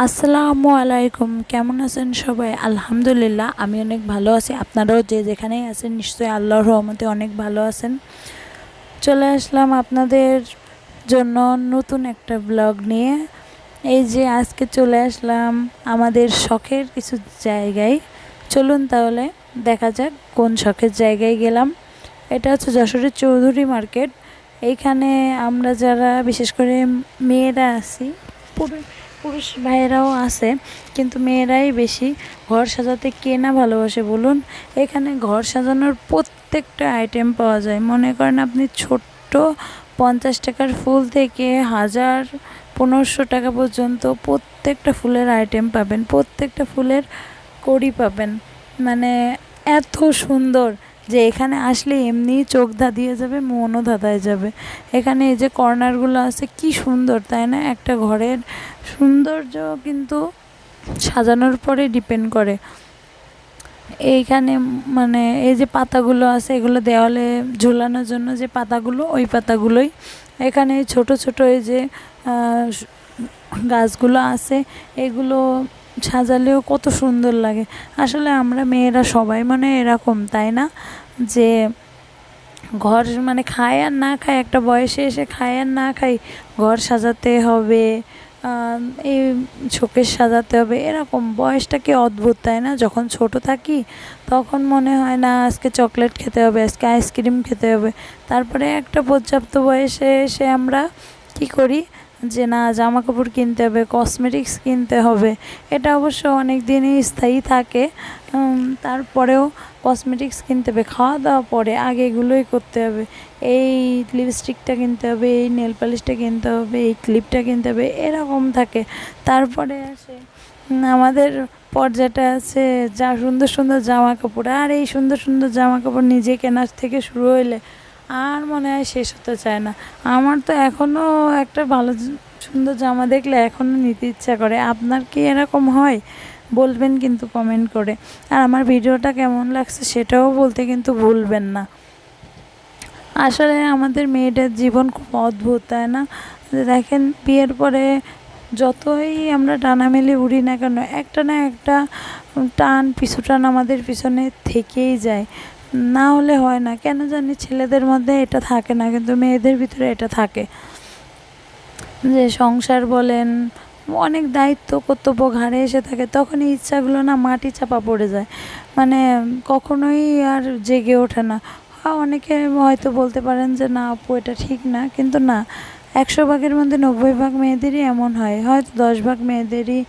আসসালামু আলাইকুম। কেমন আছেন সবাই? আলহামদুলিল্লাহ আমি অনেক ভালো আছি। আপনারাও যে যেখানেই আছেন নিশ্চয়ই আল্লাহর রহমতে অনেক ভালো আছেন। চলে আসলাম আপনাদের জন্য নতুন একটা ব্লগ নিয়ে। এই যে আজকে চলে আসলাম আমাদের শখের কিছু জায়গায়। চলুন তাহলে দেখা যাক কোন শখের জায়গায় গেলাম। এটা হচ্ছে যশোরের চৌধুরী মার্কেট। এইখানে আমরা যারা বিশেষ করে মেয়েরা আছি, পুরুষ ভাইয়েরাও আছে, কিন্তু মেয়েরাই বেশি ঘর সাজাতে কে না ভালোবাসে বলুন। এখানে ঘর সাজানোর প্রত্যেকটা আইটেম পাওয়া যায়। মনে করেন আপনি ছোট্ট 50 টাকার ফুল থেকে 1000-1500 টাকা পর্যন্ত প্রত্যেকটা ফুলের আইটেম পাবেন, প্রত্যেকটা ফুলের কড়ি পাবেন। মানে এত সুন্দর যে এখানে আসলে এমনি চোখ ধাঁধিয়ে যাবে, মনও ধাঁধায় যাবে। এখানে এই যে কর্নারগুলো আছে কি সুন্দর, তাই না? একটা ঘরের সৌন্দর্য কিন্তু সাজানোর পরে ডিপেন্ড করে। এইখানে মানে এই যে পাতাগুলো আছে, এগুলো দেওয়ালে ঝোলানোর জন্য যে পাতাগুলো, ওই পাতাগুলোই। এখানে ছোট ছোট এই যে গাছগুলো আছে, এগুলো সাজালেও কত সুন্দর লাগে। আসলে আমরা মেয়েরা সবাই মানে এরকম, তাই না? যে ঘর মানে খায় আর না খায়, একটা বয়সে এসে খায় আর না খাই, ঘর সাজাতে হবে, এই শোকেস সাজাতে হবে, এরকম। বয়সটা কি অদ্ভুত, তাই না? যখন ছোট থাকি তখন মনে হয় না আজকে চকলেট খেতে হবে, আজকে আইসক্রিম খেতে হবে। তারপরে একটা পর্যাপ্ত বয়সে এসে আমরা কি করি যে না, জামা কাপড় কিনতে হবে, কসমেটিক্স কিনতে হবে। এটা অবশ্য অনেক দিনই স্থায়ী থাকে, তারপরেও কসমেটিক্স কিনতে হবে। খাওয়া দাওয়া পরে, আগে এগুলোই করতে হবে। এই লিপস্টিকটা কিনতে হবে, এই নেল পালিশটা কিনতে হবে, এই ক্লিপটা কিনতে হবে, এরকম থাকে। তারপরে আসে আমাদের পর্যায়টা আছে যা সুন্দর সুন্দর জামা কাপড়। আর এই সুন্দর সুন্দর জামা কাপড় নিজে কেনার থেকে শুরু হইলে আর মনে হয় শেষ হতে চায় না। আমার তো এখনও একটা ভালো সুন্দর জামা দেখলে এখনও নিতে ইচ্ছা করে। আপনার কি এরকম হয়? বলবেন কিন্তু কমেন্ট করে। আর আমার ভিডিওটা কেমন লাগছে সেটাও বলতে কিন্তু ভুলবেন না। আসলে আমাদের মেয়েদের জীবন খুব অদ্ভুত, তাই না? দেখেন, বিয়ের পরে যতই আমরা টানামেলি উড়ি না কেন, একটা না একটা টান, পিছু টান আমাদের পিছনে থেকেই যায়। না হলে হয় না কেন জানি, ছেলেদের মধ্যে এটা থাকে না, কিন্তু মেয়েদের ভিতরে এটা থাকে। যে সংসার বলেন, অনেক দায়িত্ব কর্তব্য ঘাড়ে এসে থাকে, তখন এই ইচ্ছাগুলো না মাটি চাপা পড়ে যায়। মানে কখনোই আর জেগে ওঠে না। অনেকে হয়তো বলতে পারেন যে না আপু এটা ঠিক না, কিন্তু না, 100 ভাগের মধ্যে 90 ভাগ মেয়েদেরই এমন হয়, হয়তো 10 ভাগ মেয়েদেরই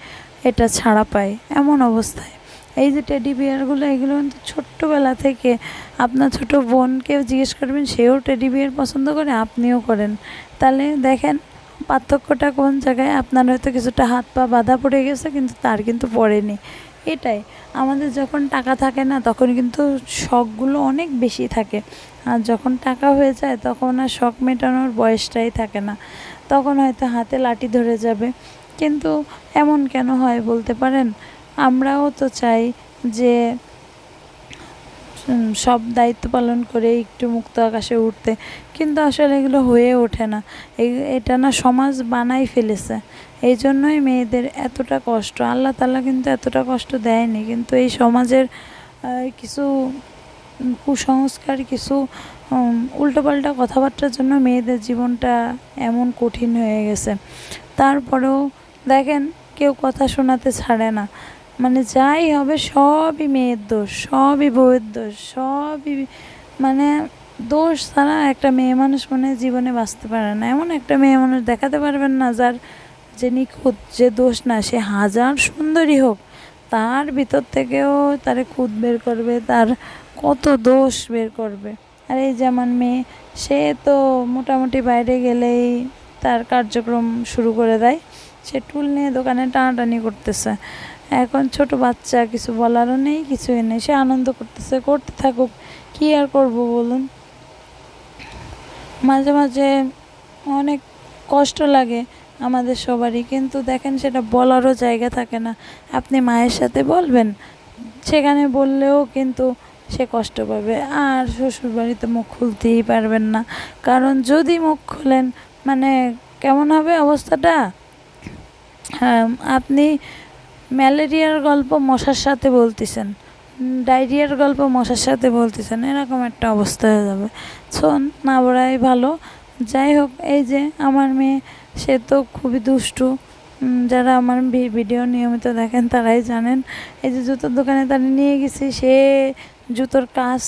এটা ছাড়া পায় এমন অবস্থায়। এই যে টেডি বিয়ারগুলো, এগুলো কিন্তু ছোট্টবেলা থেকে আপনার ছোট বোনকেও জিজ্ঞেস করবেন, সেও টেডি বিয়ার পছন্দ করে, আপনিও করেন। তাহলে দেখেন পার্থক্যটা কোন জায়গায়। আপনার হয়তো কিছুটা হাত পা বাঁধা পড়ে গেছে, কিন্তু তার কিন্তু পড়েনি। এটাই আমাদের, যখন টাকা থাকে না তখন কিন্তু শখগুলো অনেক বেশি থাকে, আর যখন টাকা হয়ে যায় তখন আর শখ মেটানোর বয়সটাই থাকে না। তখন হয়তো হাতে লাঠি ধরে যাবে। কিন্তু এমন কেন হয় বলতে পারেন? আমরাও তো চাই যে সব দায়িত্ব পালন করে একটু মুক্ত আকাশে উঠতে, কিন্তু আসলে এগুলো হয়ে ওঠে না। এটা না সমাজ বানাই ফেলেছে। এই জন্যই মেয়েদের এতটা কষ্ট। আল্লাহ তাআলা কিন্তু এতটা কষ্ট দেয়নি, কিন্তু এই সমাজের কিছু কুসংস্কার, কিছু উল্টোপাল্টা কথাবার্তার জন্য মেয়েদের জীবনটা এমন কঠিন হয়ে গেছে। তারপরেও দেখেন, কেউ কথা শোনাতে ছাড়ে না। মানে যাই হবে সবই মেয়ের দোষ, সবই বউয়ের দোষ, সবই মানে দোষ ছাড়া একটা মেয়ে মানুষ মানে জীবনে বাঁচতে পারে না। এমন একটা মেয়ে মানুষ দেখাতে পারবেন না যার, যে নিখুঁত, যে দোষ না। সে হাজার সুন্দরী হোক, তার ভিতর থেকেও তারে খুঁত বের করবে, তার কত দোষ বের করবে। আর এই যে আমার মেয়ে, সে তো মোটামুটি বাইরে গেলেই তার কার্যক্রম শুরু করে দেয়। সে টুল নিয়ে দোকানে টানাটানি করতেছে। এখন ছোট বাচ্চা, কিছু বলারও নেই, কিছুই নেই, সে আনন্দ করতেছে, করতে থাকুক। কী আর করব বলুন? মাঝে মাঝে অনেক কষ্ট লাগে আমাদের সবারই, কিন্তু দেখেন সেটা বলারও জায়গা থাকে না। আপনি মায়ের সাথে বলবেন, সেখানে বললেও কিন্তু সে কষ্ট পাবে। আর শ্বশুরবাড়িতে মুখ খুলতেই পারবেন না, কারণ যদি মুখ খোলেন মানে কেমন হবে অবস্থাটা? হ্যাঁ, আপনি ম্যালেরিয়ার গল্প মশার সাথে বলতেছেন, ডায়রিয়ার গল্প মশার সাথে বলতেছেন, এরকম একটা অবস্থা হয়ে যাবে। শোন, না বলাই ভালো। যাই হোক, এই যে আমার মেয়ে, সে তো খুবই দুষ্টু। যারা আমার ভিডিও নিয়মিত দেখেন তারাই জানেন। এই যে জুতোর দোকানে তারা নিয়ে গেছি, সে জুতোর কাজ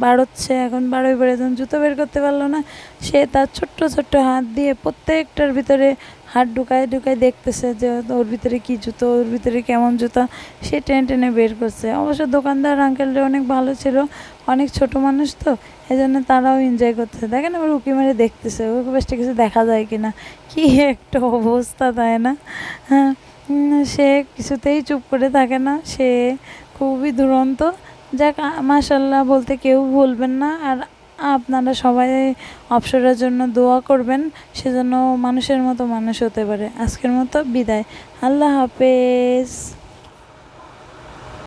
বাড়চ্ছে, এখন বাড়োই বেড়ে যখন জুতো বের করতে পারলো না, সে তার ছোট্ট ছোট্ট হাত দিয়ে প্রত্যেকটার ভিতরে হাত ঢুকায় ঢুকায় দেখতেছে যে ওর ভিতরে কী জুতো, ওর ভিতরে কেমন জুতা, সে টেনে টেনে বের করছে। অবশ্য দোকানদার আঙ্কেলটা অনেক ভালো ছিল, অনেক ছোট মানুষ তো, এই জন্য তারাও এনজয় করতেছে। দেখেন আবার উঁকি মেরে দেখতেছে ওর বেশটা কিছু দেখা যায় কিনা। কি একটা অবস্থা, তাই না? হ্যাঁ, সে কিছুতেই চুপ করে থাকে না, সে খুবই দুরন্ত। যাক, মাশাল্লাহ বলতে কেউ বলবেন না। আর আপনারা সবাই অপসরার জন্য দোয়া করবেন, সেজন্য মানুষের মতো মানুষ হতে পারে। আজকের মতো বিদায়, আল্লাহ হাফেজ।